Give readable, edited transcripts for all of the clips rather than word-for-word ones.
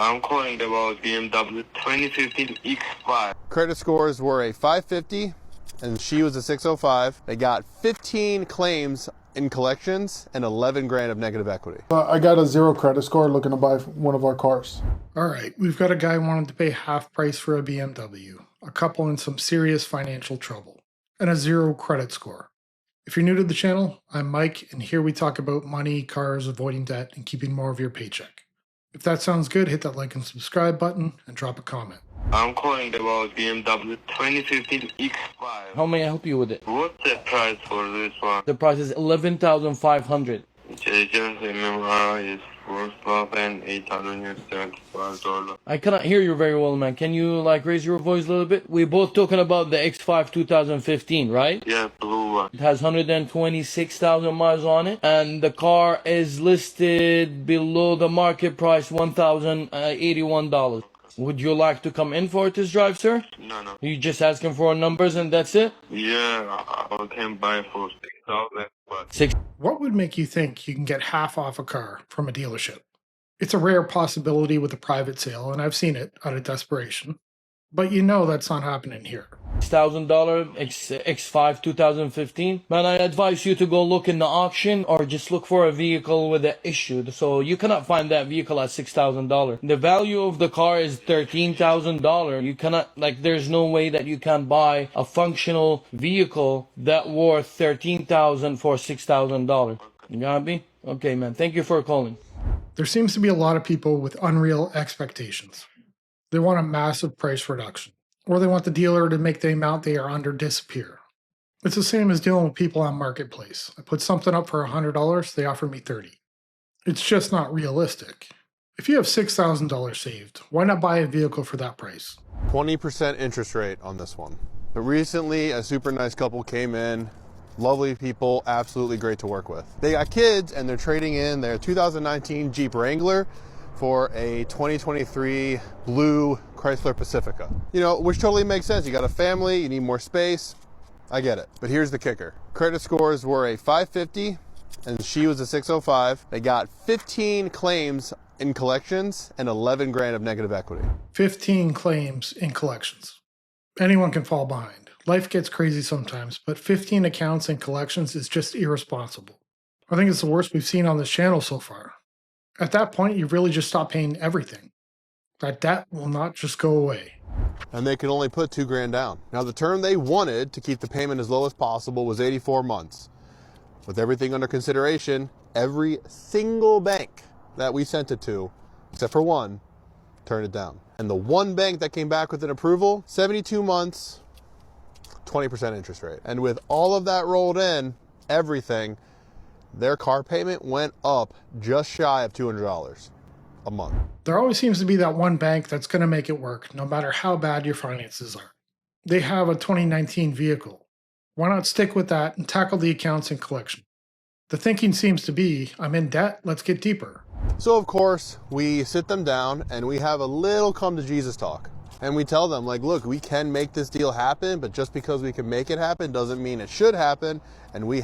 I'm calling about BMW 2015 X5. Credit scores were a 550 and she was a 605. They got 15 claims in collections and 11 grand of negative equity. I got a 0 credit score looking to buy one of our cars. All right, we've got a guy wanting to pay half price for a BMW, a couple in some serious financial trouble, and a 0 credit score. If you're new to the channel, I'm Mike, and here we talk about money, cars, avoiding debt, and keeping more of your paycheck. If that sounds good, hit that like and subscribe button and drop a comment. I'm calling about BMW 2015 X5. How may I help you with it? What's the price for this one? The price is $11,500. Just remember it's $4,875. I cannot hear you very well, man. Can you raise your voice a little bit? We're both talking about the X5 2015, right? Yeah, blue one. It has 126,000 miles on it, and the car is listed below the market price, $1,081. Would you like to come in for a test drive, sir? No. You just asking for numbers and that's it? Yeah, I can buy for 6,000. But What would make you think you can get half off a car from a dealership? It's a rare possibility with a private sale, and I've seen it out of desperation. But you know that's not happening here. $6,000 X5 2015. Man, I advise you to go look in the auction or just look for a vehicle with an issue. So you cannot find that vehicle at $6,000. The value of the car is $13,000. You cannot, there's no way that you can buy a functional vehicle that worth $13,000 for $6,000. You got me? Okay, man. Thank you for calling. There seems to be a lot of people with unreal expectations. They want a massive price reduction, or they want the dealer to make the amount they are under disappear. It's the same as dealing with people on Marketplace. I put something up for $100, they offer me $30. It's just not realistic. If you have $6,000 saved, why not buy a vehicle for that price? 20% interest rate on this one. But recently, a super nice couple came in. Lovely people, absolutely great to work with. They got kids and they're trading in their 2019 Jeep Wrangler for a 2023 blue Chrysler Pacifica. You know, which totally makes sense. You got a family, you need more space. I get it. But here's the kicker. Credit scores were a 550 and she was a 605. They got 15 claims in collections and 11 grand of negative equity. 15 claims in collections. Anyone can fall behind. Life gets crazy sometimes, but 15 accounts in collections is just irresponsible. I think it's the worst we've seen on this channel so far. At that point, you really just stop paying everything. That debt will not just go away. And they could only put 2 grand down. Now the term they wanted to keep the payment as low as possible was 84 months. With everything under consideration, every single bank that we sent it to, except for one, turned it down. And the one bank that came back with an approval, 72 months, 20% interest rate. And with all of that rolled in, everything, their car payment went up just shy of $200 a month. There always seems to be that one bank that's going to make it work, no matter how bad your finances are. They have a 2019 vehicle. Why not stick with that and tackle the accounts in collection? The thinking seems to be, I'm in debt, let's get deeper. So of course, we sit them down and we have a little come to Jesus talk. And we tell them, look, we can make this deal happen, but just because we can make it happen doesn't mean it should happen. And we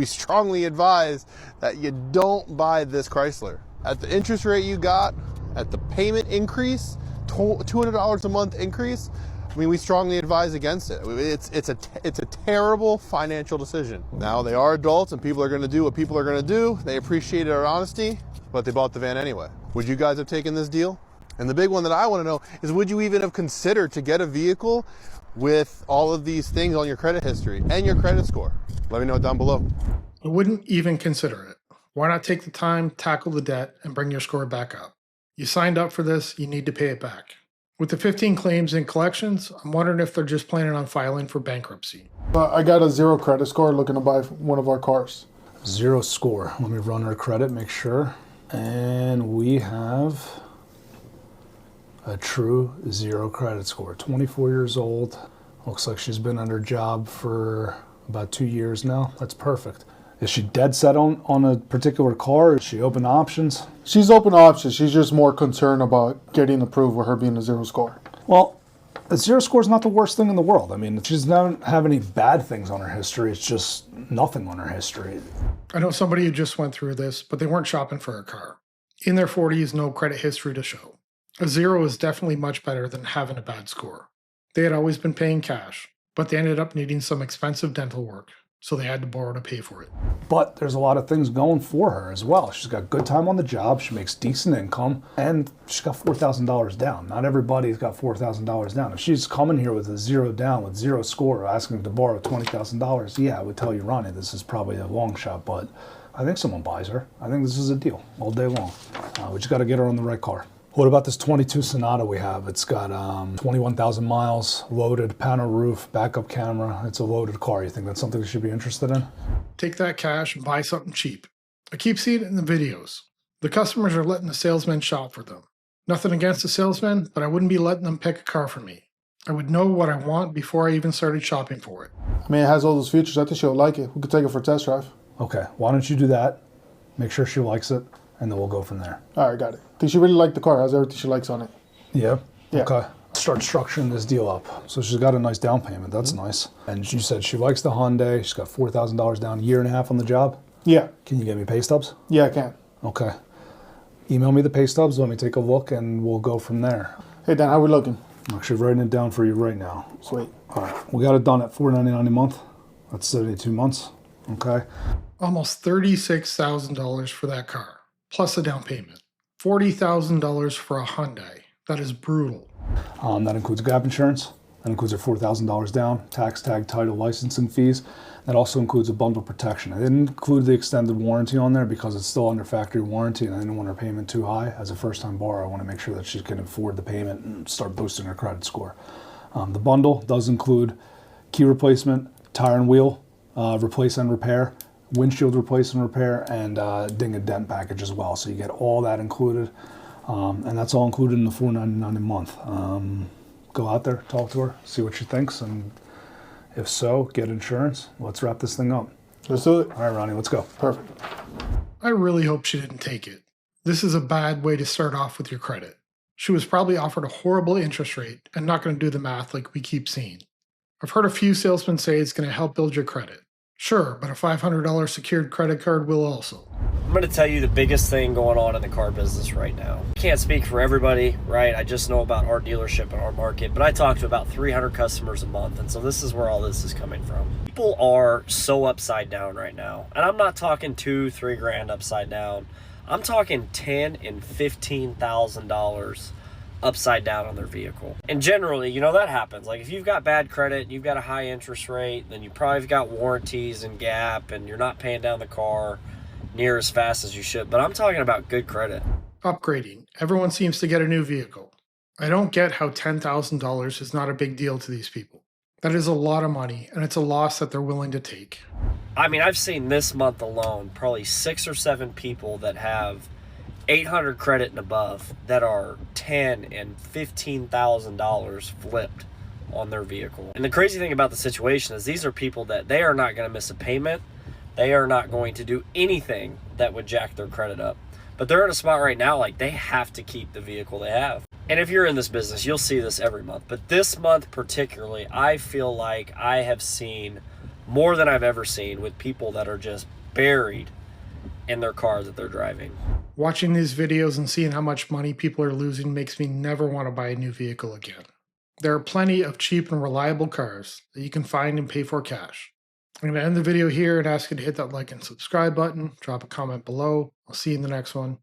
strongly advise that you don't buy this Chrysler. At the interest rate you got, at the payment increase, $200 a month increase, we strongly advise against it. It's a terrible financial decision. Now they are adults and people are gonna do what people are gonna do. They appreciated our honesty, but they bought the van anyway. Would you guys have taken this deal? And the big one that I want to know is, would you even have considered to get a vehicle with all of these things on your credit history and your credit score? Let me know down below. I wouldn't even consider it. Why not take the time, tackle the debt, and bring your score back up? You signed up for this, you need to pay it back. With the 15 claims in collections, I'm wondering if they're just planning on filing for bankruptcy. I got a 0 credit score looking to buy one of our cars. 0 score. Let me run her credit, make sure. And we have a true 0 credit score. 24 years old. Looks like she's been under job for about 2 years now. That's perfect. Is she dead set on a particular car? Is she open to options? She's open to options. She's just more concerned about getting approved with her being a 0 score. Well, a 0 score is not the worst thing in the world. I mean, she doesn't have any bad things on her history. It's just nothing on her history. I know somebody who just went through this, but they weren't shopping for a car. In their 40s, no credit history to show. A 0 is definitely much better than having a bad score. They had always been paying cash, but they ended up needing some expensive dental work, so they had to borrow to pay for it. But there's a lot of things going for her as well. She's got good time on the job, she makes decent income, and she's got $4,000 down. Not everybody's got $4,000 down. If she's coming here with a 0 down, with 0 score, asking to borrow $20,000, yeah, I would tell you, Ronnie, this is probably a long shot, but I think someone buys her. I think this is a deal all day long. We just got to get her on the right car. What about this 22 Sonata we have? It's got 21,000 miles, loaded, panel roof, backup camera. It's a loaded car. You think that's something you should be interested in? Take that cash and buy something cheap. I keep seeing it in the videos. The customers are letting the salesman shop for them. Nothing against the salesman, but I wouldn't be letting them pick a car for me. I would know what I want before I even started shopping for it. I mean, it has all those features. I think she'll like it. We could take it for a test drive. Okay, why don't you do that? Make sure she likes it, and then we'll go from there. All right, got it. I think she really liked the car. Has everything she likes on it. Yeah? Yeah. Okay. Start structuring this deal up. So she's got a nice down payment. That's nice. And you said she likes the Hyundai. She's got $4,000 down, a year and a half on the job. Yeah. Can you get me pay stubs? Yeah, I can. Okay. Email me the pay stubs. Let me take a look, and we'll go from there. Hey, Dan, how we looking? I'm actually writing it down for you right now. Sweet. All right. We got it done at $499 a month. That's 72 months. Okay. Almost $36,000 for that car, plus a down payment. $40,000 for a Hyundai. That is brutal. That includes gap insurance. That includes her $4,000 down, tax, tag, title, licensing fees. That also includes a bundle protection. I didn't include the extended warranty on there because it's still under factory warranty, and I didn't want her payment too high. As a first-time borrower, I want to make sure that she can afford the payment and start boosting her credit score. The bundle does include key replacement, tire and wheel, replace and repair, windshield replace and repair, and ding and dent package as well. So you get all that included, and that's all included in the $499 a month. Go out there, talk to her, see what she thinks, and if so, get insurance. Let's wrap this thing up. Let's do it. All right, Ronnie, let's go. Perfect. I really hope she didn't take it. This is a bad way to start off with your credit. She was probably offered a horrible interest rate and not going to do the math like we keep seeing. I've heard a few salesmen say it's going to help build your credit. Sure, but a $500 secured credit card will also. I'm going to tell you the biggest thing going on in the car business right now. I can't speak for everybody, right? I just know about our dealership and our market, but I talk to about 300 customers a month, and so this is where all this is coming from. People are so upside down right now, and I'm not talking $2-3 grand upside down. I'm talking $10,000 and $15,000 upside down on their vehicle. And generally, you know, that happens. Like if you've got bad credit, you've got a high interest rate, then you probably got warranties and gap, and you're not paying down the car near as fast as you should. But I'm talking about good credit. Upgrading. Everyone seems to get a new vehicle. I don't get how $10,000 is not a big deal to these people. That is a lot of money, and it's a loss that they're willing to take. I mean, I've seen this month alone probably 6 or 7 people that have 800 credit and above that are $10,000 and $15,000 flipped on their vehicle. And the crazy thing about the situation is these are people that they are not going to miss a payment. They are not going to do anything that would jack their credit up. But they're in a spot right now like they have to keep the vehicle they have. And if you're in this business, you'll see this every month. But this month particularly, I feel like I have seen more than I've ever seen with people that are just buried in their car that they're driving. Watching these videos and seeing how much money people are losing makes me never want to buy a new vehicle again. There are plenty of cheap and reliable cars that you can find and pay for cash. I'm going to end the video here and ask you to hit that like and subscribe button, drop a comment below. I'll see you in the next one.